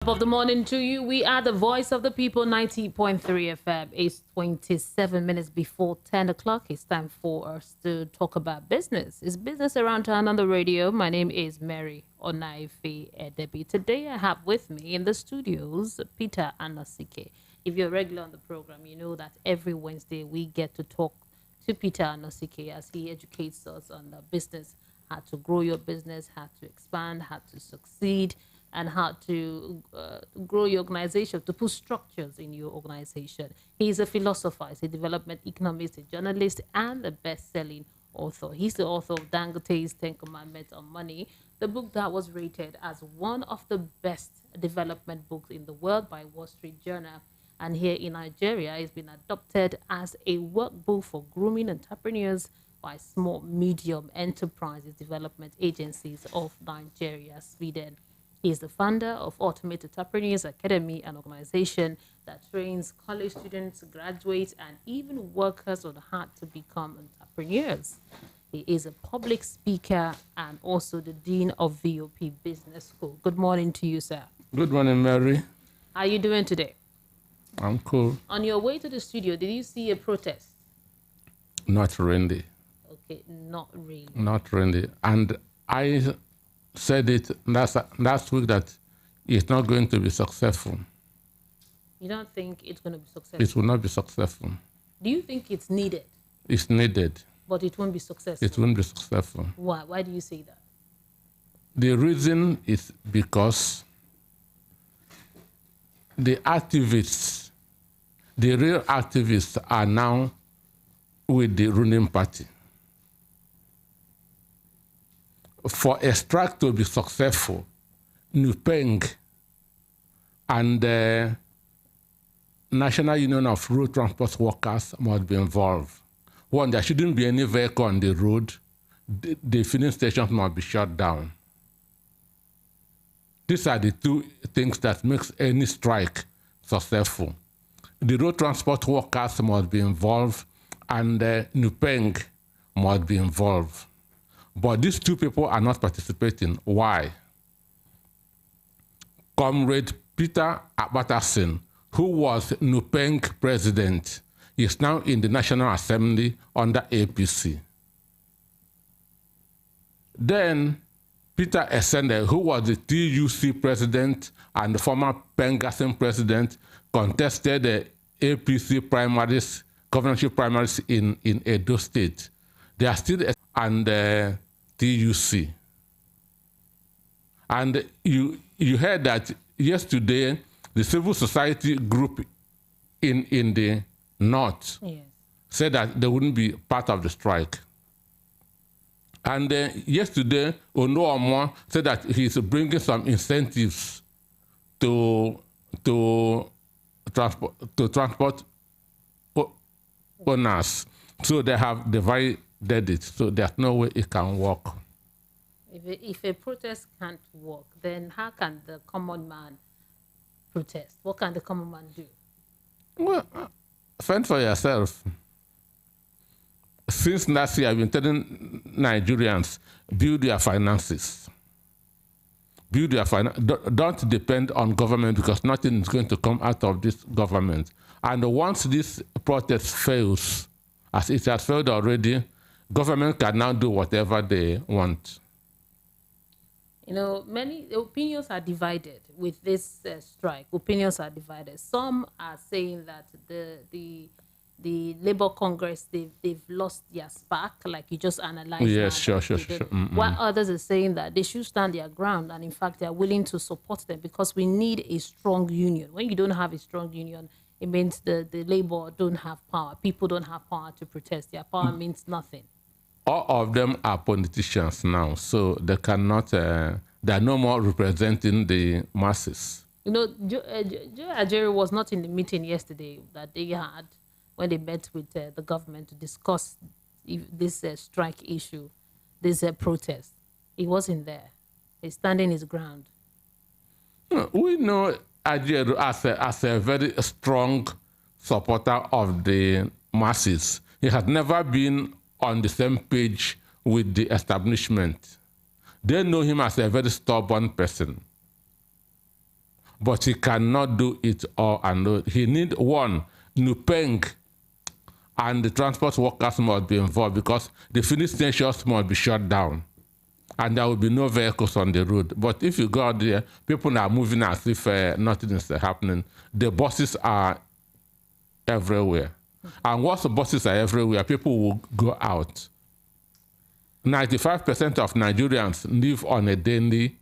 Of the morning to you. We are the voice of the people, 90.3 FM. It's 27 minutes before 10 o'clock. It's time for us to talk about business. It's business around town on the radio. My name is Mary Onaife Edebi. Today I have with me in the studios Peter Anosike. If you're regular on the program, you know that every Wednesday we get to talk to Peter Anosike as he educates us on the business, how to grow your business, how to expand, how to succeed, and how to grow your organization, to put structures in your organization. He's a philosopher, he's a development economist, a journalist, and a best-selling author. He's the author of Dangote's 10 Commandments on Money, the book that was rated as one of the best development books in the world by Wall Street Journal. And here in Nigeria, it's been adopted as a workbook for grooming entrepreneurs by small, medium enterprises development agencies of Nigeria, Sweden. He is the founder of Ultimate Entrepreneurs Academy, an organization that trains college students, graduates, and even workers on how to become entrepreneurs. He is a public speaker and also the dean of VOP Business School. Good morning to you, sir. Good morning, Mary. How are you doing today? I'm cool. On your way to the studio, did you see a protest? Not really. Okay, not really. Not really. And I said it last week that it's not going to be successful. You don't think it's going to be successful? It will not be successful. Do you think it's needed? It's needed. But it won't be successful? It won't be successful. Why? Why do you say that? The reason is because the activists, the real activists are now with the ruling party. For a strike to be successful, NUPENG and the National Union of Road Transport Workers must be involved. One, there shouldn't be any vehicle on the road. The filling stations must be shut down. These are the two things that makes any strike successful. The road transport workers must be involved and NUPENG must be involved. But these two people are not participating. Why? Comrade Peter Abatterson, who was NUPENG president, is now in the National Assembly under APC. Then Peter Essende, who was the TUC president and the former Pengasem president, contested the APC primaries, governorship primaries in Edo State. They are still and TUC. And you heard that yesterday the civil society group in the north said that they wouldn't be part of the strike. And yesterday, Onoamo said that he's bringing some incentives to transport owners. So they have divided it. So there's no way it can work. If a protest can't work, then how can the common man protest? What can the common man do? Well, fend for yourself. Since last year, I've been telling Nigerians, build your finances. Build your finance. Don't depend on government because nothing is going to come out of this government. And once this protest fails, as it has failed already, government can now do whatever they want. You know, many opinions are divided with this strike. Opinions are divided. Some are saying that the Labour Congress, they've lost their spark, like you just analyzed. Yes, sure. While others are saying that they should stand their ground, and in fact, they are willing to support them because we need a strong union. When you don't have a strong union, it means the Labour don't have power. People don't have power to protest. Their power means nothing. All of them are politicians now, so they cannot, they are no more representing the masses. You know, Joe Ajero was not in the meeting yesterday that they had when they met with the government to discuss this strike issue, this protest. He wasn't there. He's standing his ground. We know Ajero as a very strong supporter of the masses. He has never been on the same page with the establishment. They know him as a very stubborn person. but he cannot do it all alone. He need one, Nupeng, and the transport workers must be involved because the filling stations must be shut down and there will be no vehicles on the road. But if you go out there, people are moving as if nothing is happening. The buses are everywhere. And once the buses are everywhere, people will go out. 95% of Nigerians live on a daily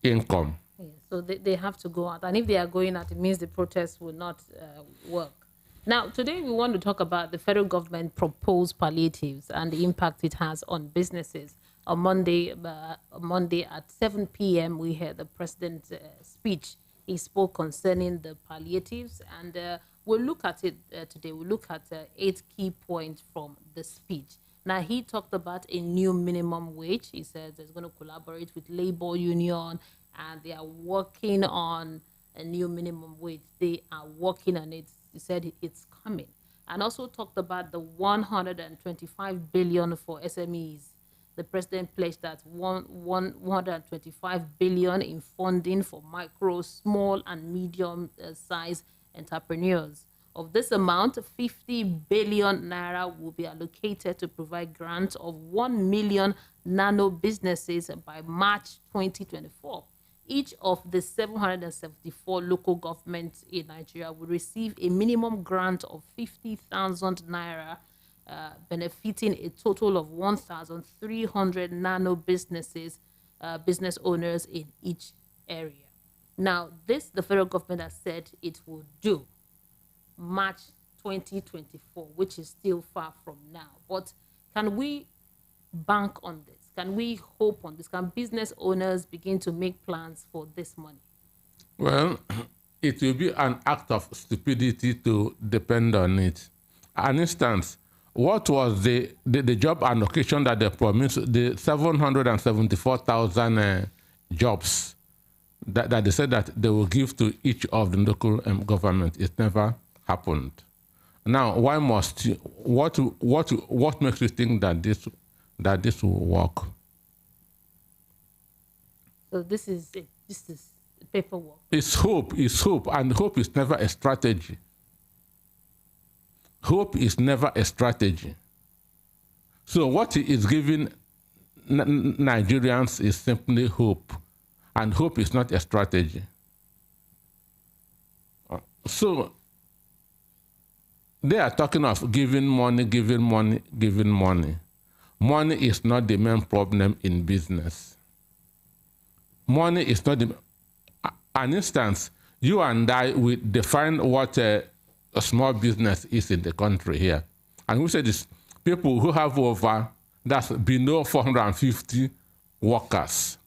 income. Yeah, so they have to go out. And if they are going out, it means the protest will not work. Now, today we want to talk about the federal government proposed palliatives and the impact it has on businesses. On Monday at 7 p.m., we heard the president's speech. He spoke concerning the palliatives, and we'll look at it today. We'll look at 8 key points from the speech. Now, he talked about a new minimum wage. He says he's going to collaborate with labor union, and they are working on a new minimum wage. They are working on it. He said it's coming. And also talked about the 125 billion for SMEs. The president pledged that 125 billion in funding for micro, small, and medium-sized entrepreneurs. Of this amount, 50 billion naira will be allocated to provide grants of 1 million nano businesses by March 2024. Each of the 774 local governments in Nigeria will receive a minimum grant of 50,000 naira, benefiting a total of 1,300 nano businesses, business owners in each area. Now, this the federal government has said it will do March 2024, which is still far from now. But can we bank on this? Can we hope on this? Can business owners begin to make plans for this money? Well, it will be an act of stupidity to depend on it. An instance, what was the job allocation that they promised, the 774,000 jobs that they said that they will give to each of the local government? It never happened. Now, why must you, what makes you think that this will work? So this is paperwork. It's hope, and hope is never a strategy. Hope is never a strategy. So what he is giving Nigerians is simply hope, and hope is not a strategy. So they are talking of giving money. Money is not the main problem in business. Money is not the... An instance, you and I, we define what a small business is in the country here. And we say this, people who have that's below 450 workers.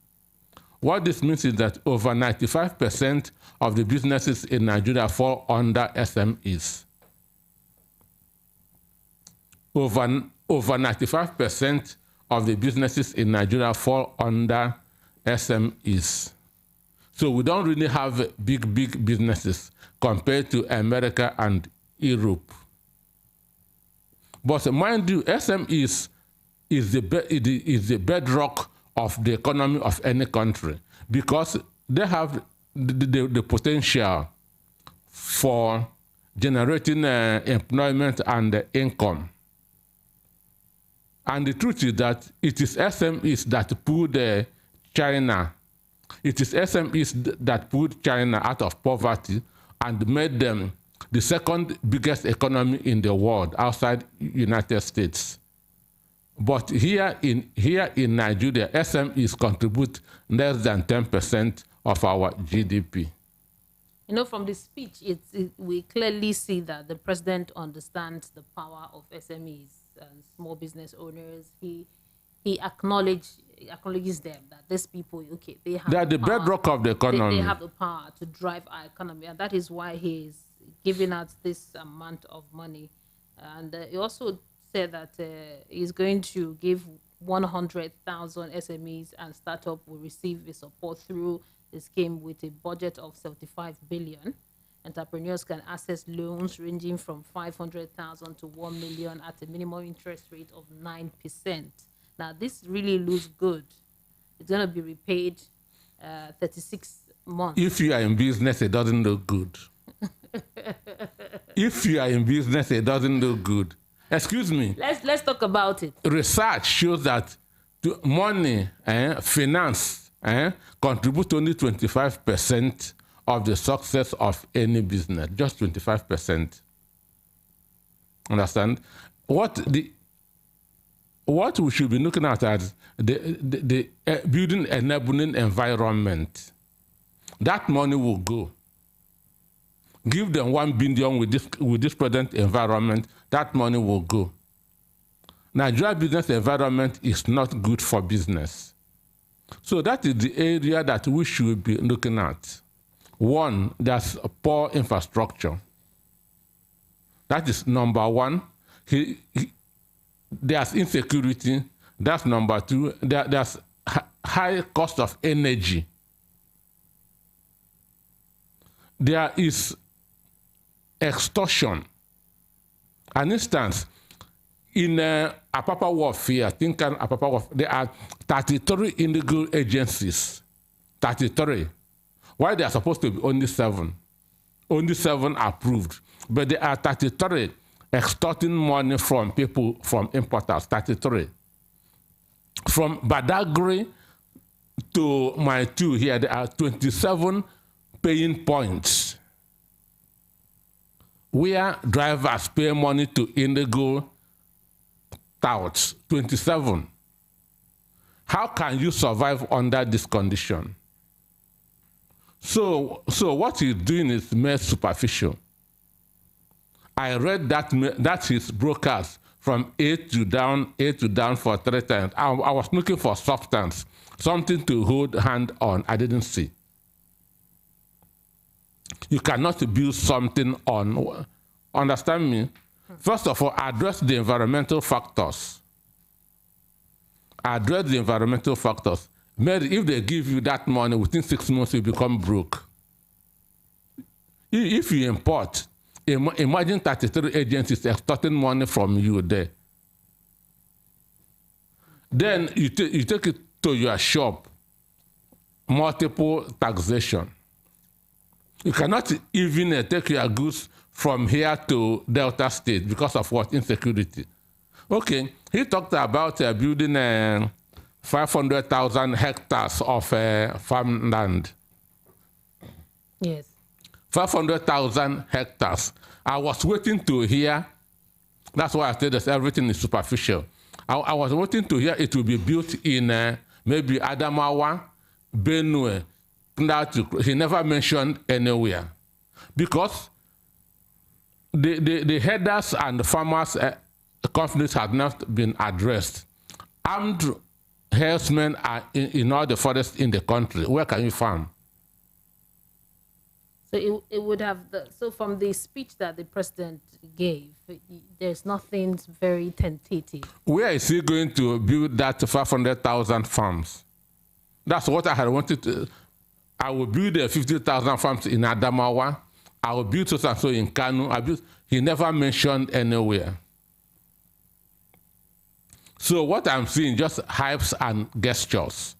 What this means is that over 95% of the businesses in Nigeria fall under SMEs. Over 95% of the businesses in Nigeria fall under SMEs. So we don't really have big businesses compared to America and Europe. But mind you, SMEs is the bedrock of the economy of any country because they have the potential for generating employment and income. And the truth is that it is SMEs that pulled China. It is SMEs that pulled China out of poverty and made them the second biggest economy in the world outside United States. But here in Nigeria, SMEs contribute less than 10% of our GDP. You know, from the speech, we clearly see that the president understands the power of SMEs and small business owners. He acknowledges them that these people, okay, they are the bedrock of the economy. They have the power to drive our economy, and that is why he is giving out this amount of money. And he also said that he's going to give 100,000 SMEs and startup will receive the support through the scheme with a budget of 75 billion. Entrepreneurs can access loans ranging from 500,000 to 1 million at a minimum interest rate of 9%. Now, this really looks good. It's going to be repaid 36 months. If you are in business, it doesn't look good. If you are in business, it doesn't look good. Excuse me. Let's talk about it. Research shows that money, finance, contribute only 25% of the success of any business. Just 25%. Understand? What we should be looking at is the building enabling environment. That money will go. Give them 1 billion with this present environment, that money will go. Nigeria business environment is not good for business. So that is the area that we should be looking at. One, there's a poor infrastructure. That is number one. There's insecurity. That's number two. There's high cost of energy. There is extortion. An instance, in Apapa warfare, Apapa warfare, there are 33 illegal agencies. 33. Why they are supposed to be only 7? Only 7 approved. But there are 33 extorting money from people, from importers, 33. From Badagry to my 2 here, there are 27 paying points where drivers pay money to illegal touts. 27. How can you survive under this condition? So what he's doing is mere superficial. I read that his broadcast from 8 to down for 3 times. I was looking for substance, something to hold hand on. I didn't see. You cannot build something on, understand me? First of all, address the environmental factors. Address the environmental factors. Maybe if they give you that money, within 6 months you become broke. If you import, imagine 33 agencies extorting money from you there. Then you take it to your shop, multiple taxation. You cannot even take your goods from here to Delta State because of what? Insecurity. Okay, he talked about building 500,000 hectares of farmland. Yes. 500,000 hectares. I was waiting to hear, that's why I said that everything is superficial. I was waiting to hear it will be built in maybe Adamawa, Benue. He never mentioned anywhere. Because the headers and the farmers' conflicts have not been addressed. Armed herdsmen are in all the forests in the country. Where can you farm? So it would have, so from the speech that the president gave, there's nothing very tentative. Where is he going to build that 500,000 farms? That's what I had wanted to. I will build 50,000 farms in Adamawa. I will build so in Kanu. He never mentioned anywhere. So what I'm seeing, just hypes and gestures.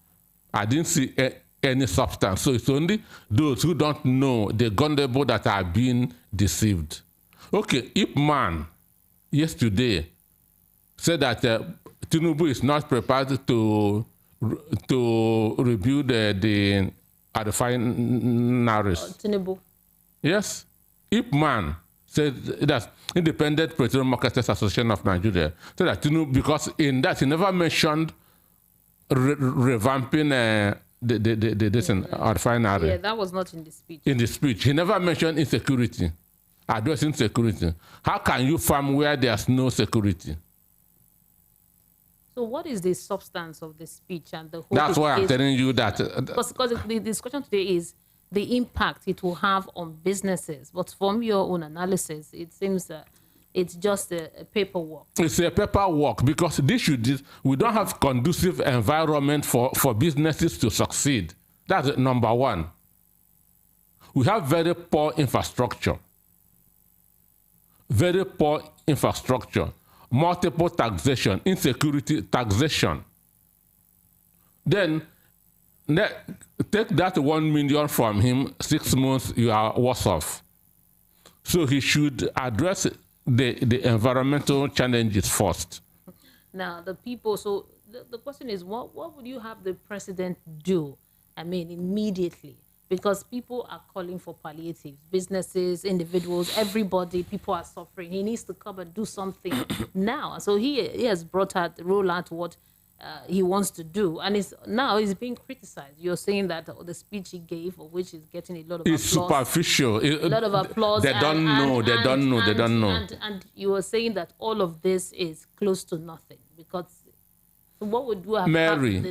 I didn't see any substance. So it's only those who don't know, the gullible, that are being deceived. Okay, if man yesterday said that Tinubu is not prepared to rebuild the refineries. Tinubu. Yes. If man said that Independent Petroleum Marketers Association of Nigeria said that Tinubu, because in that he never mentioned revamping the refinery. Yeah, that was not in the speech. In the speech, he never mentioned insecurity, addressing security. How can you farm where there's no security? So what is the substance of the speech and the whole? That's why I'm telling you that. Because the discussion today is the impact it will have on businesses. But from your own analysis, it seems that it's just a paperwork. It's a paperwork because we don't have conducive environment for businesses to succeed. That's number one. We have very poor infrastructure. Very poor infrastructure. Multiple taxation, insecurity, taxation. Then Take that 1 million from him, 6 months, you are worse off. So he should address the environmental challenges first. Now, the people, so the question is, what would you have the president do? I mean, immediately, because people are calling for palliatives, businesses, individuals, everybody, people are suffering. He needs to come and do something now. So he has rolled out what he wants to do, and now he's being criticized. You're saying that the speech he gave, of which is getting a lot of it's applause, superficial. A lot of applause. They don't know. They don't know. And you were saying that all of this is close to nothing, because what would you have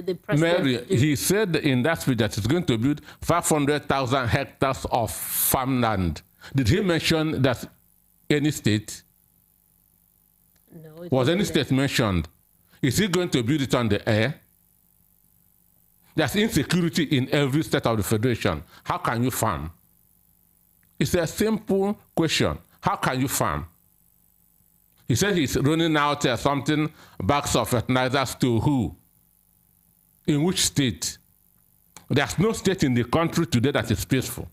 the president do? He said in that speech that he's going to build 500,000 hectares of farmland. Did he mention that any state? No. Was any state mentioned? Is he going to build it on the air? There's insecurity in every state of the Federation. How can you farm? It's a simple question. How can you farm? He said he's running out something, bags of fertilizers to who? In which state? There's no state in the country today that is peaceful.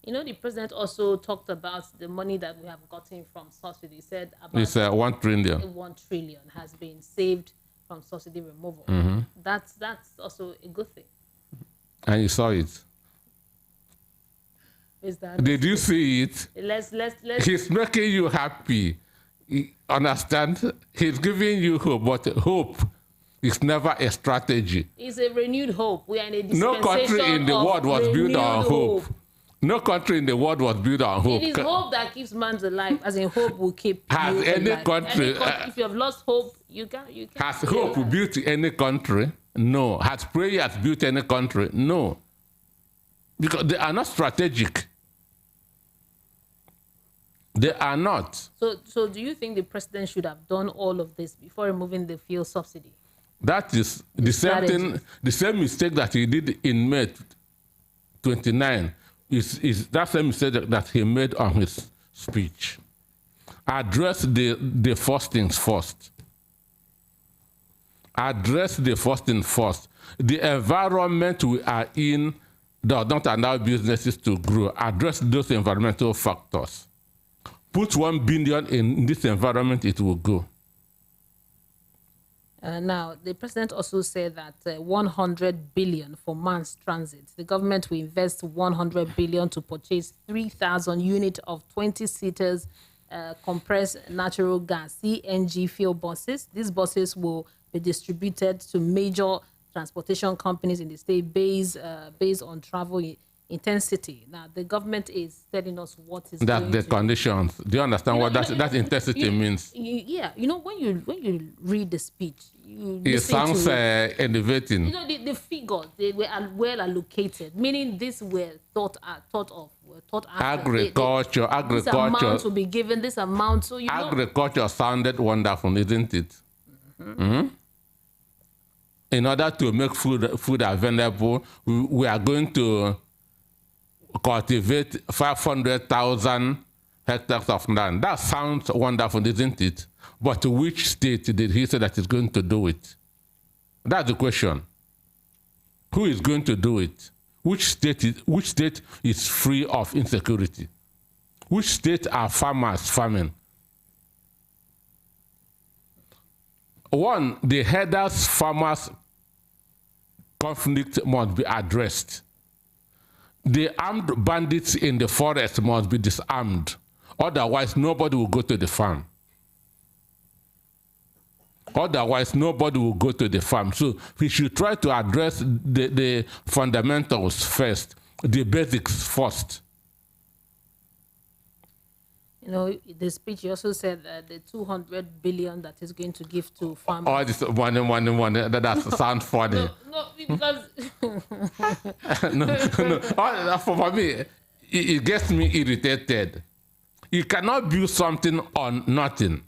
You know, the president also talked about the money that we have gotten from subsidy. He said about it's 1 trillion. 1 trillion has been saved from subsidy removal. That's also a good thing. And you saw it. Did you see it? Let's. He's making you happy. Understand? He's giving you hope, but hope is never a strategy. It's a renewed hope. We are in a dispensation. No country in the world was built on hope. No country in the world was built on hope. It is hope that keeps man alive, as in hope will keep has you any alive. country, if you have lost hope, you can't. Has hope built any country? No. Has prayers built any country? No. Because they are not strategic. They are not. So do you think the president should have done all of this before removing the fuel subsidy? That is the same thing, the same mistake that he did in May 29 is that same mistake that he made on his speech. Address the first things first. Address the first thing first. The environment we are in does not allow businesses to grow. Address those environmental factors. Put 1 billion in this environment, it will go. Now, the president also said that 100 billion for mass transit. The government will invest 100 billion to purchase 3,000 units of 20-seaters compressed natural gas (CNG) fuel buses. These buses will be distributed to major transportation companies in the state based on travel intensity. Now, the government is telling us what is the conditions. Do you understand what that intensity means? Yeah, you know, when you read the speech, it sounds elevating. You know, the figures, they were well allocated, meaning these were thought of. Agriculture. This amount will be given. This amount, so agriculture sounded wonderful, isn't it? In order to make food available, we are going to cultivate 500,000 hectares of land. That sounds wonderful, isn't it? But which state did he say that is going to do it? That's the question. Who is going to do it? Which state is free of insecurity? Which state are farmers farming? One, the herders farmers conflict must be addressed. The armed bandits in the forest must be disarmed. Otherwise, nobody will go to the farm. Otherwise, nobody will go to the farm. So we should try to address the fundamentals first, the basics first. You know, the speech also said that the 200 billion that is going to give to farmers. All this money, that sounds funny. No, because... no. For me, it gets me irritated. You cannot build something on nothing.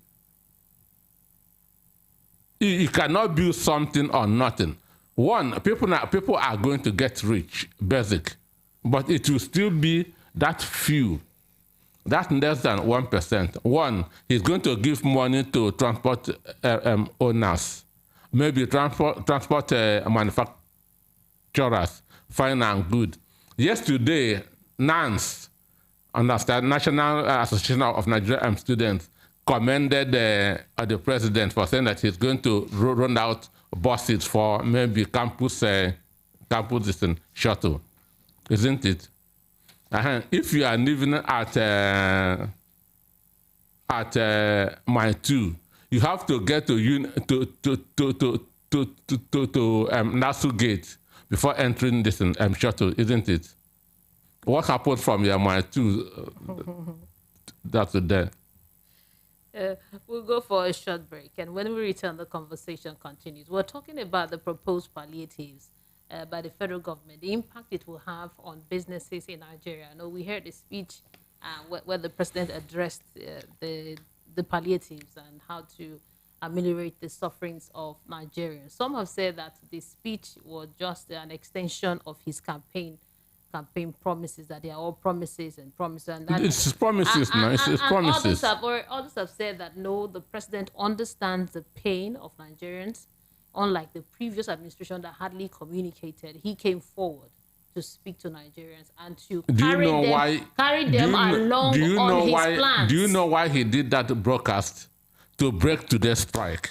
You cannot build something on nothing. One, people are going to get rich, basic, but it will still be that few. That's less than 1%. One, he's going to give money to transport owners. maybe transport manufacturers, fine and good. Yesterday, NANS, understand, National Association of Nigerian Students, commended the president for saying that he's going to run out buses for maybe campus shuttle, isn't it? If you are living at Mile 2, you have to get to Nassau Gate before entering this shuttle, isn't it? What happened from your Mile 2? That's there. We'll go for a short break, and when we return, the conversation continues. We're talking about the proposed palliatives by the federal government, the impact it will have on businesses in Nigeria. I know we heard the speech where the president addressed the palliatives and how to ameliorate the sufferings of Nigerians. Some have said that the speech was just an extension of his campaign promises, that they are all promises and promises. And that, it's promises, it's promises. Others have said that no, the president understands the pain of Nigerians, unlike the previous administration that hardly communicated. He came forward to speak to Nigerians and to carry them along on his plans. Do you know why he did that broadcast? To break today's strike.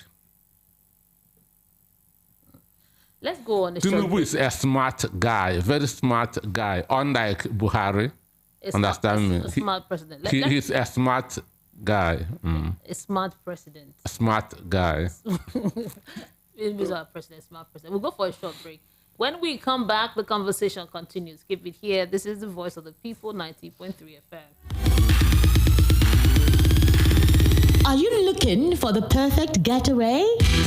Let's go on. Tinubu is a smart guy, very smart guy, unlike Buhari. Understand me? A smart president. He's a smart guy. A smart president. A smart guy. He's our president, smart president. We'll go for a short break. When we come back, the conversation continues. Keep it here. This is the voice of the people, 90.3 FM. Are you looking for the perfect getaway?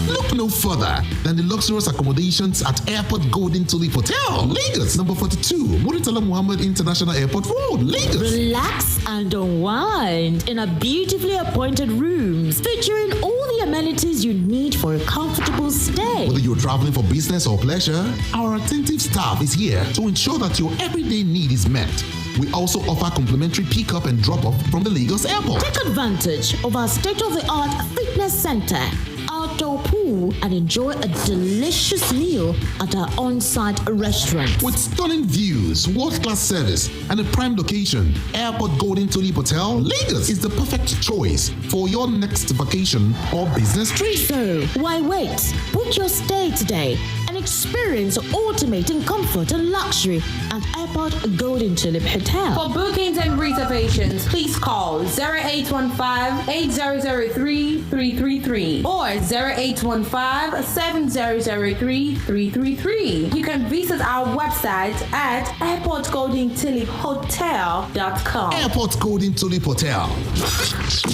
Look no further than the luxurious accommodations at Airport Golden Tulip Hotel, Lagos, number 42, Muritala Muhammad International Airport Road, Lagos. Relax and unwind in a beautifully appointed rooms featuring all the amenities you need for a comfortable stay. Whether you're traveling for business or pleasure, our attentive staff is here to ensure that your everyday need is met. We also offer complimentary pick-up and drop-off from the Lagos airport. Take advantage of our state-of-the-art fitness center, outdoor pool, and enjoy a delicious meal at our on-site restaurant. With stunning views, world-class service, and a prime location, Airport Golden Tulip Hotel, Lagos is the perfect choice for your next vacation or business trip. So, why wait? Book your stay today and experience ultimate in comfort and luxury at Airport Golden Tulip Hotel. For bookings and reservations, please call 0815-8003-333 or 0815-7003-333. You can visit our website at airportgoldentuliphotel.com. Airport Golden Tulip Hotel,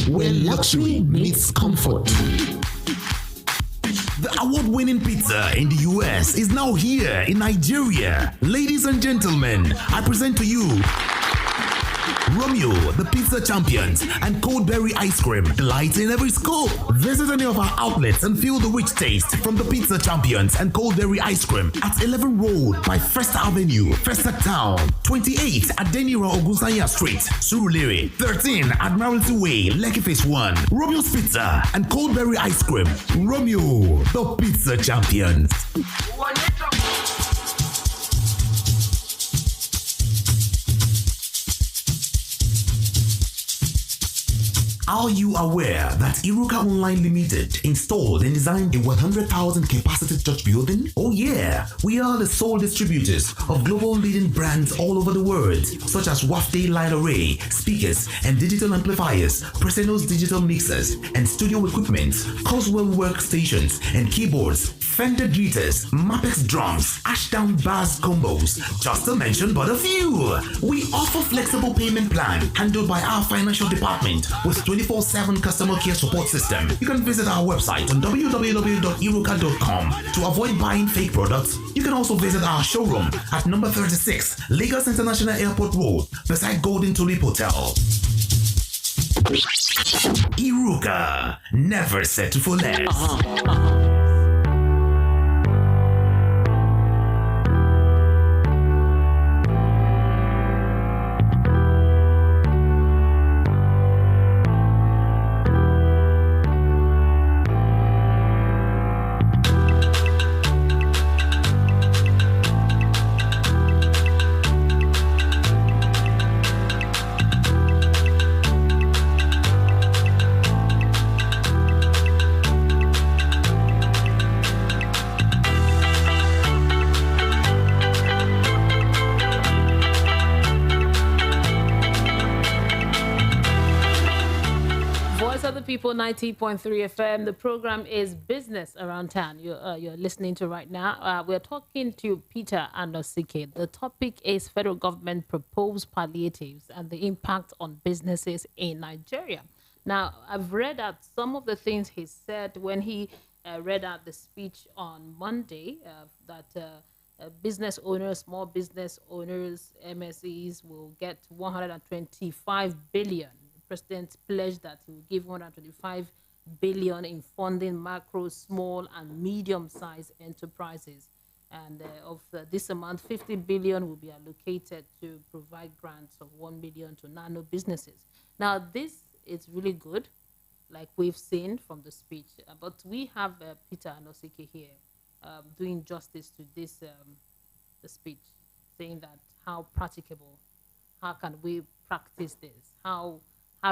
where luxury meets comfort. The award-winning pizza in the US is now here in Nigeria. Ladies and gentlemen, I present to you Romeo, the pizza champions, and cold berry ice cream, delighting every scoop. Visit any of our outlets and feel the rich taste from the pizza champions and cold berry ice cream at 11 Road by First Avenue, Festac Town, 28 at Denira Ogunsanya Street, Surulere, 13 Admiralty Way, Lekki Phase 1. Romeo's Pizza and cold berry ice cream. Romeo, the pizza champions. Are you aware that Iruka Online Limited installed and designed a 100,000 capacity church building? Oh yeah, we are the sole distributors of global leading brands all over the world, such as Wafday Line Array, speakers and digital amplifiers, Preseno's digital mixers and studio equipment, Coswell workstations and keyboards, Fender greeters, Mapex drums, Ashdown bass combos, just to mention but a few. We offer flexible payment plan handled by our financial department with 24/7 customer care support system. You can visit our website on www.iruka.com to avoid buying fake products. You can also visit our showroom at number 36 Lagos International Airport Road beside Golden Tulip Hotel. Iruka, never settle for less. the People, 90.3 FM. The program is Business Around Town. You're listening to right now. We're talking to Peter Anosike. The topic is federal government proposed palliatives and the impact on businesses in Nigeria. Now, I've read out some of the things he said when he read out the speech on Monday that business owners, small business owners, MSEs will get 125 billion. The president pledged that he will give 125 billion in funding macro, small, and medium-sized enterprises. And this amount, 50 billion will be allocated to provide grants of 1 million to nano businesses. Now, this is really good, like we've seen from the speech. But we have Peter Anosike here doing justice to this the speech, saying that how practicable, how can we practice this, how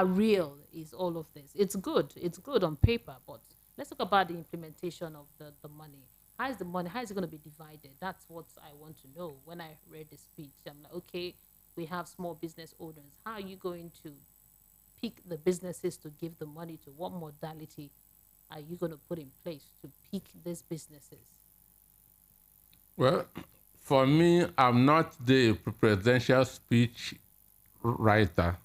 real is all of this. It's good on paper, but let's talk about the implementation of the money. How is the money, how is it going to be divided? That's what I want to know. When I read the speech, I'm like, okay, we have small business owners. How are you going to pick the businesses to give the money to? What modality are you going to put in place to pick these businesses? Well, for me, I'm not the presidential speech writer.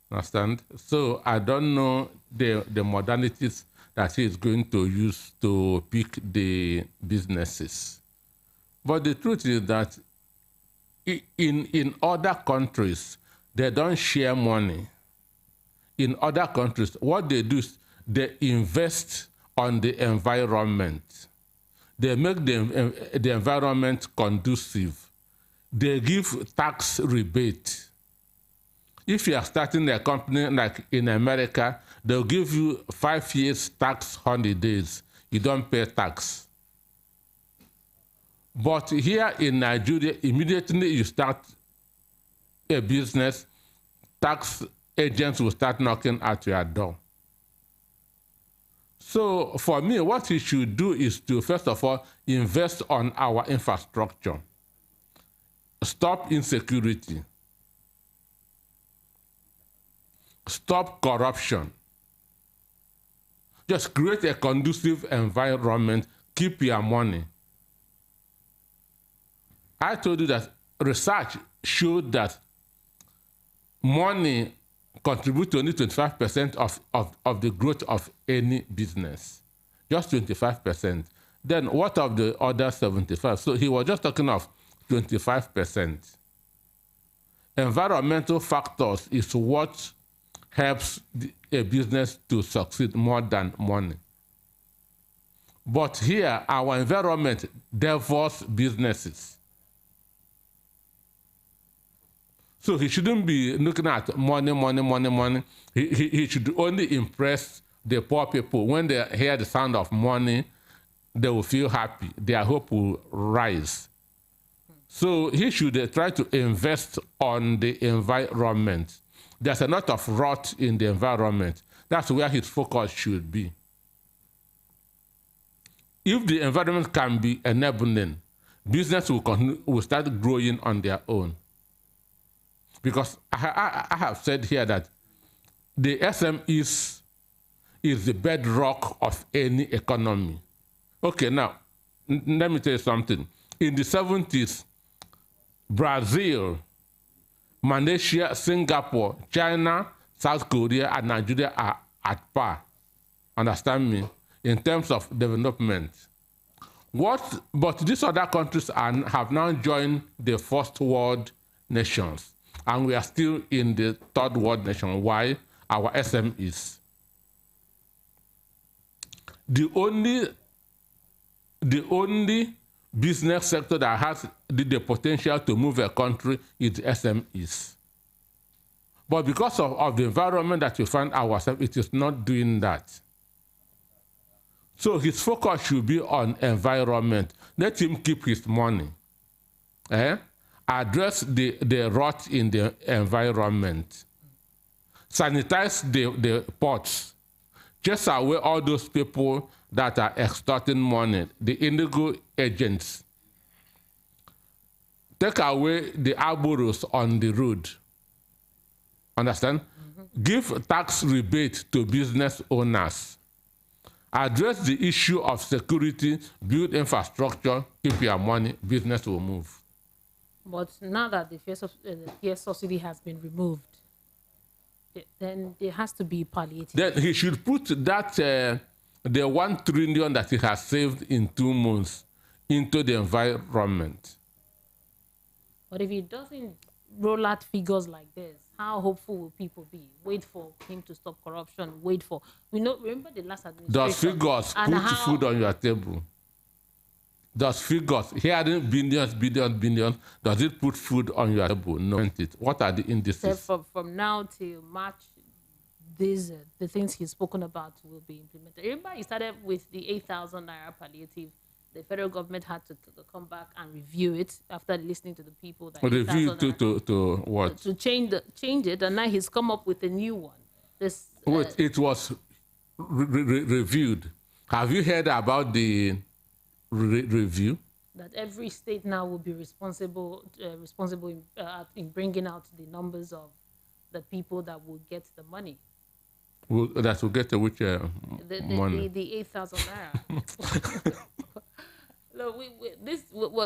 Understand? So I don't know the modalities that he is going to use to pick the businesses. But the truth is that in other countries, they don't share money. In other countries, what they do is they invest on the environment. They make the environment conducive. They give tax rebate. If you are starting a company like in America, they'll give you 5 years tax holidays. You don't pay tax. But here in Nigeria, immediately you start a business, tax agents will start knocking at your door. So for me, what we should do is to, first of all, invest on our infrastructure. Stop insecurity. Stop corruption. Just create a conducive environment. Keep your money. I told you that research showed that money contributes to only 25% of the growth of any business. Just 25%. Then what of the other 75%? So he was just talking of 25%. Environmental factors is what helps a business to succeed more than money. But here, our environment devours businesses. So he shouldn't be looking at money. He should only impress the poor people. When they hear the sound of money, they will feel happy. Their hope will rise. So he should try to invest on the environment. There's a lot of rot in the environment. That's where his focus should be. If the environment can be enabling, business will start growing on their own. Because I have said here that the SMEs is the bedrock of any economy. Okay, now, let me tell you something. In the 70s, Brazil, Malaysia, Singapore, China, South Korea, and Nigeria are at par. Understand me? In terms of development. But these other countries have now joined the first world nations. And we are still in the third world nation. Why? Our SMEs. The only business sector that has the potential to move a country is SMEs. But because of the environment that we find ourselves, it is not doing that. So his focus should be on environment. Let him keep his money. Address the rot in the environment. Sanitize the ports. Chase away all those people that are extorting money, the illegal agents. Take away the arboros on the road. Understand? Mm-hmm. give tax rebate to business owners, address the issue of security, build infrastructure, keep your money, business will move. But now that the fuel subsidy has been removed, then there has to be palliative. Then he should put that the 1 trillion that he has saved in 2 months into the environment. But if he doesn't roll out figures like this, how hopeful will people be? Wait for him to stop corruption. Wait for remember the last administration. Does figures put food on your table? Does figures hearing billions, does it put food on your table? No. What are the indices? From now till March, the things he's spoken about will be implemented. Remember, he started with the 8,000 naira palliative. The federal government had to come back and review it after listening to the people. That review to what? To change it, and now he's come up with a new one. It was reviewed. Have you heard about the review? That every state now will be responsible in bringing out the numbers of the people that will get the money. That will get which money? The 8,000 naira. Look,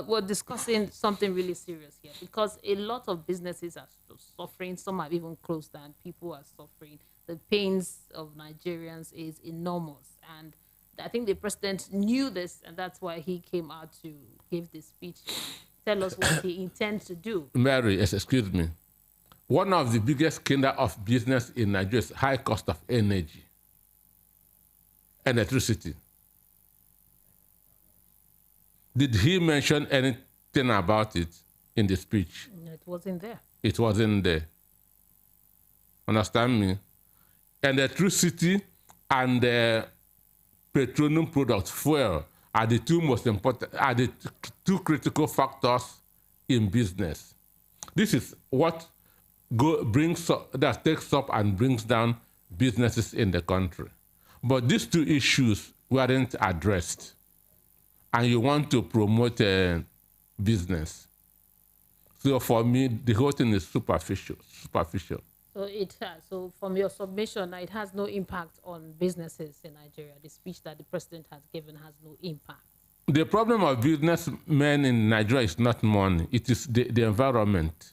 we're discussing something really serious here, because a lot of businesses are suffering. Some have even closed down. People are suffering. The pains of Nigerians is enormous. And I think the president knew this, and that's why he came out to give this speech, tell us what he intends to do. Mary, excuse me. One of the biggest killer of business in Nigeria is high cost of energy, electricity. Did he mention anything about it in the speech? It wasn't there. It wasn't there. Understand me? Electricity and petroleum products, fuel, are the two most important, are the two critical factors in business. This is what takes up and brings down businesses in the country. But these two issues weren't addressed. And you want to promote business. So for me, the whole thing is superficial. So it has. So from your submission, it has no impact on businesses in Nigeria. The speech that the president has given has no impact. The problem of businessmen in Nigeria is not money. It is the environment.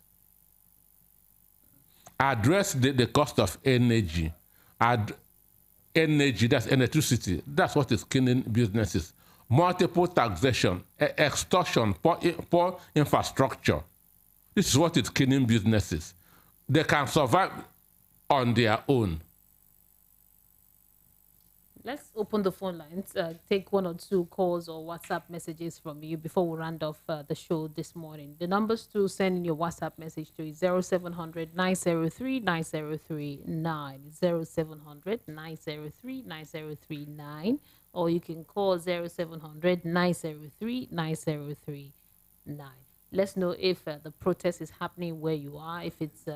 Address the cost of energy. Energy, that's electricity. That's what is killing businesses. Multiple taxation, extortion, poor infrastructure. This is what is killing businesses. They can survive on their own. Let's open the phone lines, take 1 or 2 calls or WhatsApp messages from you before we round off the show this morning. The numbers to send in your WhatsApp message to is 0700 903 9039, 0700 903 9039, or you can call 0700 903 9039. Let's know if the protest is happening where you are, if it's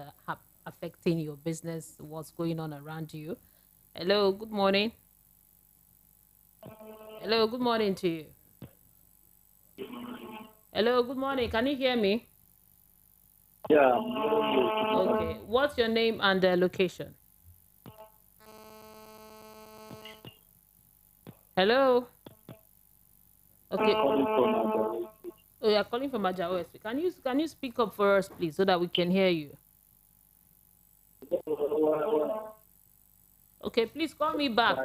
affecting your business, what's going on around you. Hello, good morning. Hello, good morning to you. Hello, good morning. Can you hear me? Yeah. Okay. What's your name and location? Hello? Okay. Oh, you're calling from Ajawa. Can you speak up for us, please, so that we can hear you? Okay, please call me back.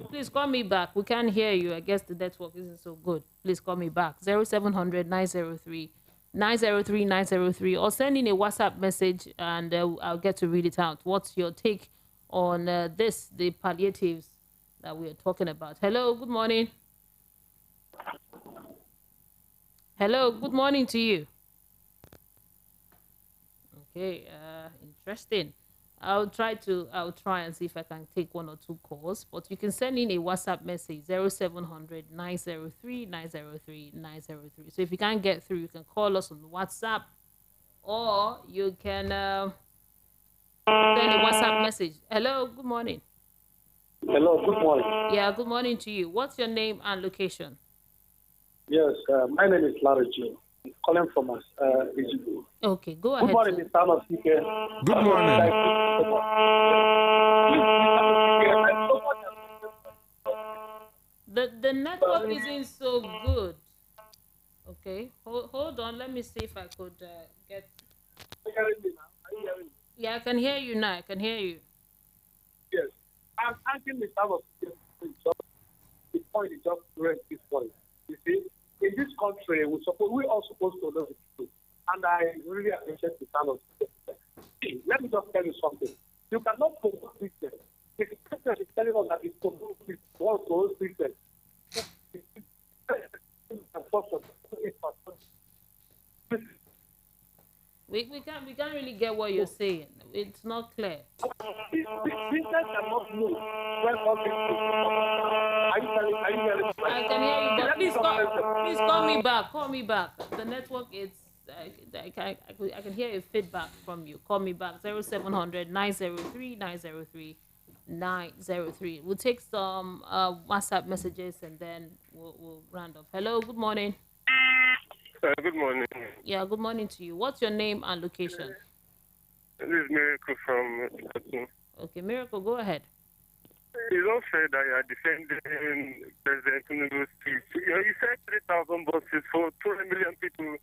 Please call me back. We can't hear you. I guess the network isn't so good. Please call me back. 0700 903 903, or send in a WhatsApp message and I'll get to read it out. What's your take on the palliatives that we are talking about? Hello, good morning. Hello, good morning to you. Okay, interesting. I'll try and see if I can take 1 or 2 calls, but you can send in a WhatsApp message 0700 903 903. So if you can't get through, you can call us on WhatsApp, or you can send a WhatsApp message. Hello, good morning. Hello, good morning. Yeah, good morning to you. What's your name and location? Yes, my name is Larry G. calling from us. Ijeoma. Okay, go Good ahead. morning, sir. Mr. Anosike. Good morning. The network isn't so good. Okay, hold on. Let me see if I could get. Yeah, I can hear you now. I can hear you. Yes. I'm asking Mr. Anosike the point is just raised this point. You see, in this country, we are supposed to know the truth. And I really appreciate the sound of it. See, let me just tell you something. You cannot promote Christian. The Christian is telling us that it's promote Christian. We can't really get what you're saying. It's not clear. Christians cannot move when all these are you hearing? I can hear you, but please call me back. Call me back. The network is. I can hear a feedback from you. Call me back 0700 903 903 903. We'll take some WhatsApp messages and then we'll round off. Hello, good morning. Good morning. Yeah, good morning to you. What's your name and location? This is Miracle from Ijeoma. Okay, Miracle, go ahead. It's unfair that you are defending President Tinubu's speech. You said 3,000 buses for 200 million people.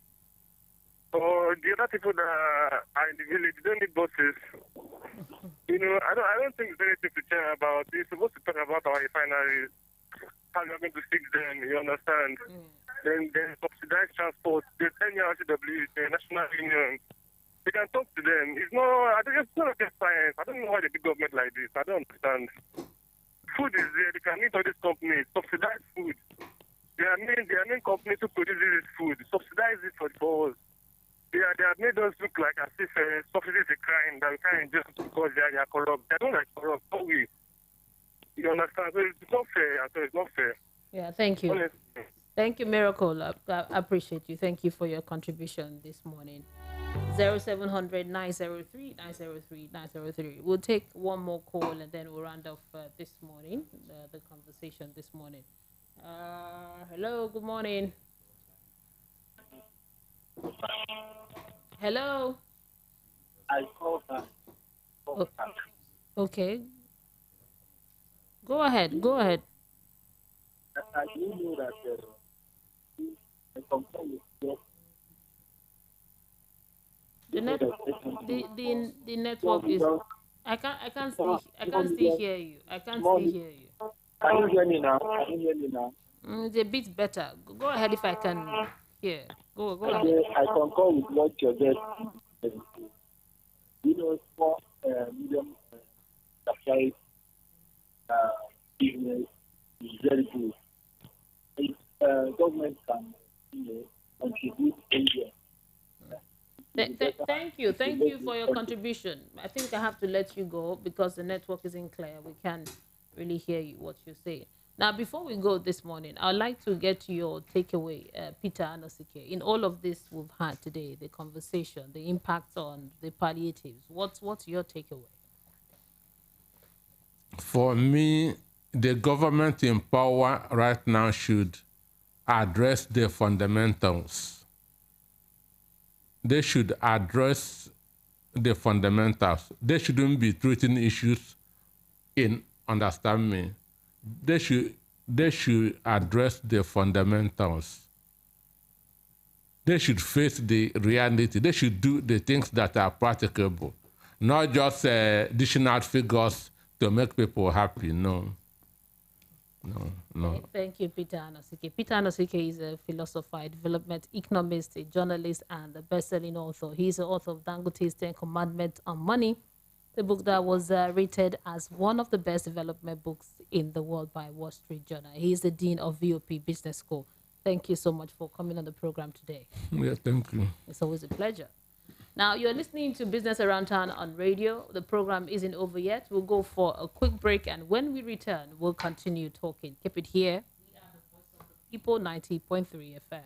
Or the other people that are in the village don't need buses. I don't think there's anything to care about. You're supposed to talk about our refineries, how you're going to fix them, you understand? Then subsidized transport, the 10-year RCW, the National Union. You can talk to them. It's not just science. I don't know why they do government like this. I don't understand. Food is there. They can meet all these companies, subsidize food. They are main companies who produce this food. Subsidize it for us. They have made us look like as if subsidy is a crime that we can't just because they are corrupt. They don't like corrupt, don't we? You understand? So it's not fair. So it's not fair. Yeah, thank you. Honestly. Thank you, Miracle. I appreciate you. Thank you for your contribution this morning. 0700 903 903 903. We'll take one more call and then we'll round off this morning, the conversation this morning. Hello, good morning. Hello. I called her. Okay. Go ahead. Go ahead. I do know that I compare with your the network is. I can't still hear you. I can't still hear you. Can you hear me now? Can you hear me now? It's a bit better. Go ahead if I can hear. Go ahead. I concur with what you said. Small medium enterprise business is very good. If government can contribute India. Thank you for your contribution. I think I have to let you go because the network isn't clear. We can't really hear you what you say. Now, before we go this morning, I'd like to get your takeaway, Peter Anosike. In all of this we've had today, the conversation, the impact on the palliatives, what's your takeaway? For me, the government in power right now should address the fundamentals. They should address the fundamentals. They shouldn't be treating issues in, understand me, they should address the fundamentals. They should face the reality. They should do the things that are practicable, not just dishing out figures to make people happy. No. Thank you, Peter Anosike. Peter Anosike is a philosopher, a development economist, a journalist, and a best-selling author. He's the author of Dangote's 10 Commandments on Money, the book that was rated as one of the best development books in the world by Wall Street Journal. He is the Dean of VOP Business School. Thank you so much for coming on the program today. Yeah, thank you. It's always a pleasure. Now, you're listening to Business Around Town on radio. The program isn't over yet. We'll go for a quick break, and when we return, we'll continue talking. Keep it here. We are the voice of the people, 90.3 FM.